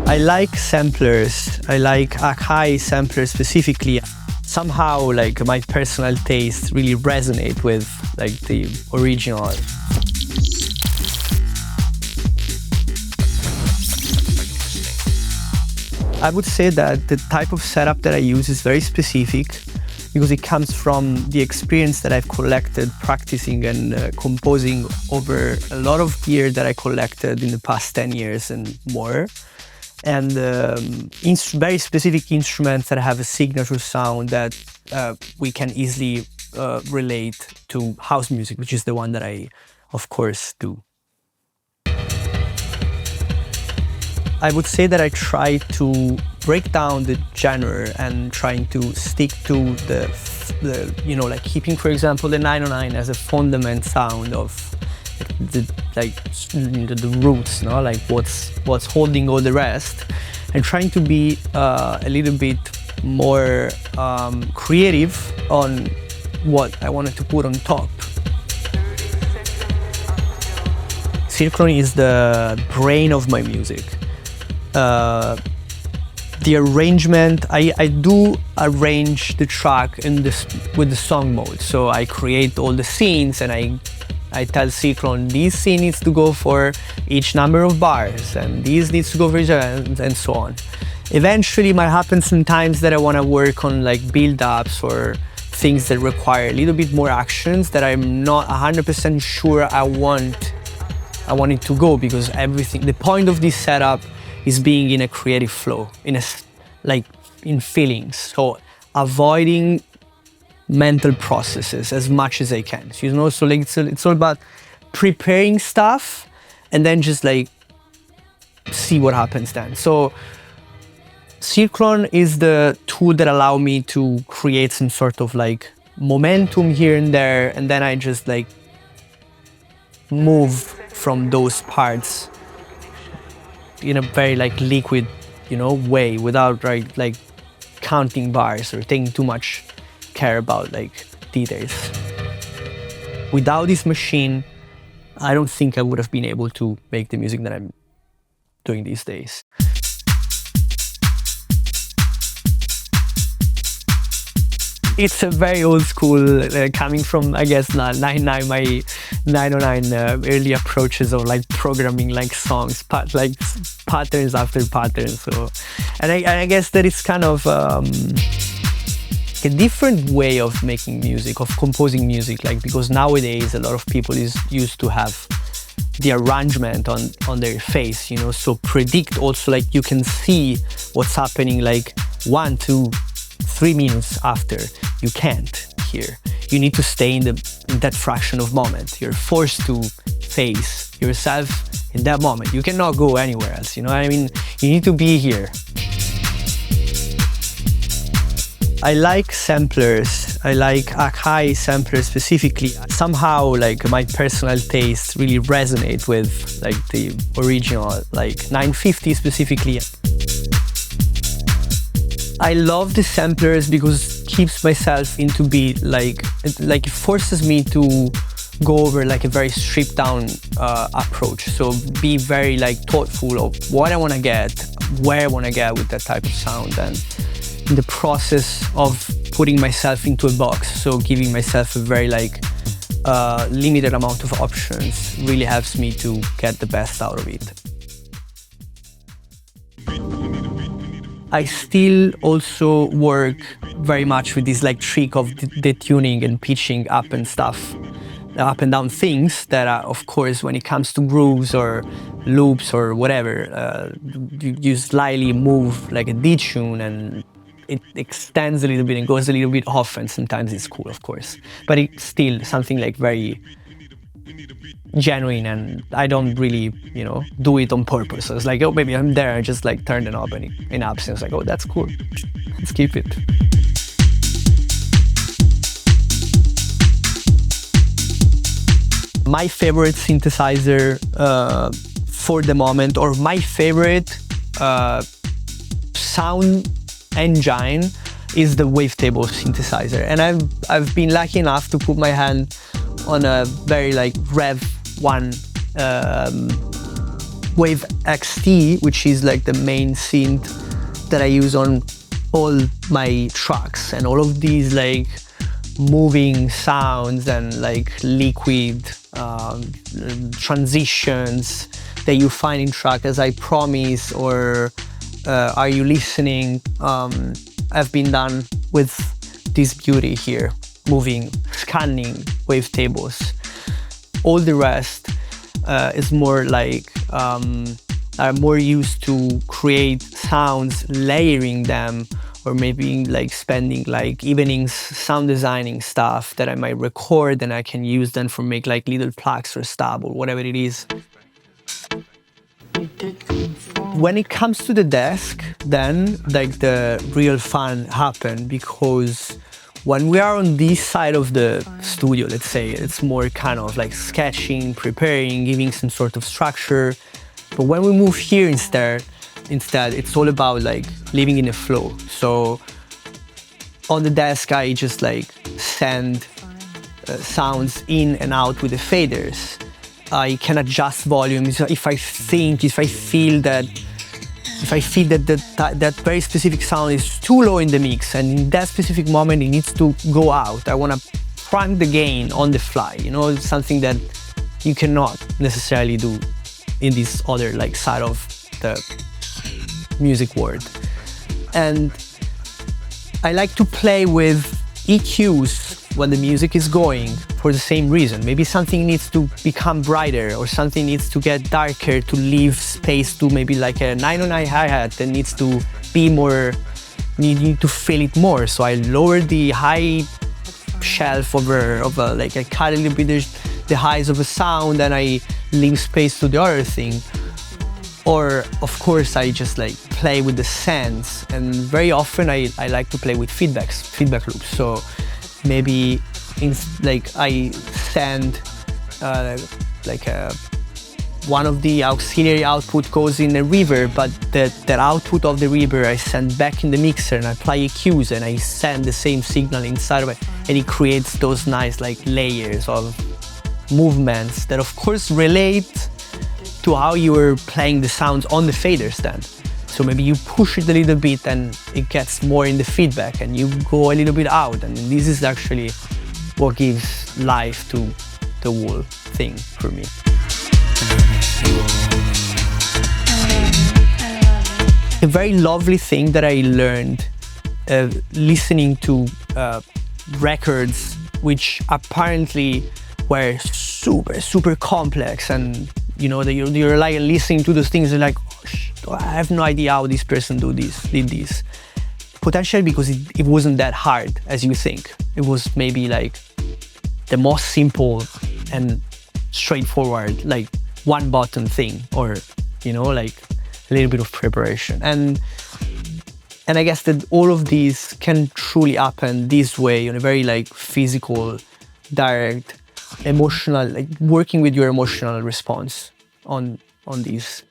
I like samplers. I like Akai samplers specifically. Somehow, like, my personal taste really resonate with like the original. I would say that the type of setup that I use is very specific because it comes from the experience that I've collected practicing and composing over a lot of gear that I collected in the past 10 years and more. And very specific instruments that have a signature sound that we can easily relate to house music, which is the one that I, of course, do. I would say that I try to break down the genre and trying to stick to the you know, like keeping, for example, the 909 as a fundament sound of the roots, no? Like what's holding all the rest, and trying to be a little bit more creative on what I wanted to put on top. Cirklon is the brain of my music. The arrangement, I do arrange the track with the song mode. So I create all the scenes and I tell Cirklon, this scene needs to go for each number of bars and this needs to go for each, and so on. Eventually it might happen sometimes that I want to work on like build-ups or things that require a little bit more actions that I'm not 100% sure I want it to go, because the point of this setup is being in a creative flow, in feelings. So avoiding mental processes as much as I can. So, you know, so like it's all about preparing stuff and then just like see what happens then. So Cirklon is the tool that allow me to create some sort of like momentum here and there, and then I just like move from those parts in a very like liquid, you know, way, without like counting bars or taking too much care about like details. Without this machine, I don't think I would have been able to make the music that I'm doing these days. It's a very old school, coming from, I guess, my 909 early approaches of like programming like songs, like patterns after patterns. So, and I guess that it's kind of a different way of making music, of composing music, like, because nowadays a lot of people is used to have the arrangement on their face, you know, so predict also, like you can see what's happening like 1, 2, 3 minutes after. You can't here. You need to stay in that fraction of moment. You're forced to face yourself in that moment. You cannot go anywhere else, you know what I mean? You need to be here. I like samplers. I like Akai samplers specifically. Somehow, like, my personal taste really resonate with like the original, like 950 specifically. I love the samplers because it keeps myself into beat, like it forces me to go over like a very stripped down approach. So be very like thoughtful of what I want to get, where I want to get with that type of sound, and in the process of putting myself into a box, so giving myself a very like limited amount of options really helps me to get the best out of it. I still also work very much with this like trick of detuning and pitching up and down things that are, of course, when it comes to grooves or loops or whatever, you slightly move like a detune and it extends a little bit and goes a little bit off, and sometimes it's cool, of course. But it's still something like very genuine, and I don't really, you know, do it on purpose. So it's like, oh, maybe I'm there, I just like turn the knob and in absence, like, oh, that's cool, let's keep it. My favorite synthesizer for the moment, or my favorite sound engine, is the wavetable synthesizer. And I've been lucky enough to put my hand on a very like Rev 1 Wave XT, which is like the main synth that I use on all my tracks, and all of these like moving sounds and like liquid transitions that you find in track as I Promise or Are You Listening, have been done with this beauty here, moving, scanning wavetables. All the rest is more like are more used to create sounds, layering them, or maybe like spending like evenings sound designing stuff that I might record and I can use then for make like little plugs or stub or whatever it is. When it comes to the desk, then like the real fun happen, because when we are on this side of the studio, let's say, it's more kind of like sketching, preparing, giving some sort of structure. But when we move here instead, it's all about like living in a flow. So on the desk, I just like send sounds in and out with the faders. I can adjust volumes if I feel that that very specific sound is too low in the mix, and in that specific moment it needs to go out. I want to crank the gain on the fly. You know, it's something that you cannot necessarily do in this other like side of the music world. And I like to play with EQs when the music is going for the same reason. Maybe something needs to become brighter, or something needs to get darker to leave space to maybe like a 909 hi-hat that needs to be more, you need to feel it more. So I lower the high shelf of like I cut a little bit the highs of a sound and I leave space to the other thing. Or of course I just like play with the sends, and very often I like to play with feedback loops. So maybe like I send one of the auxiliary output goes in a reverb, but that output of the reverb I send back in the mixer and I apply EQs and I send the same signal inside of it, and it creates those nice like layers of movements that of course relate to how you were playing the sounds on the faders then. So maybe you push it a little bit and it gets more in the feedback, and you go a little bit out, and this is actually what gives life to the whole thing for me. A very lovely thing that I learned listening to records which apparently were super complex, and you know that you're like listening to those things and like, oh, I have no idea how this person did this. Potentially because it wasn't that hard as you think. It was maybe like the most simple and straightforward, like one button thing, or you know, like a little bit of preparation. And I guess that all of these can truly happen this way, on a very like physical, direct, emotional, like working with your emotional response on these.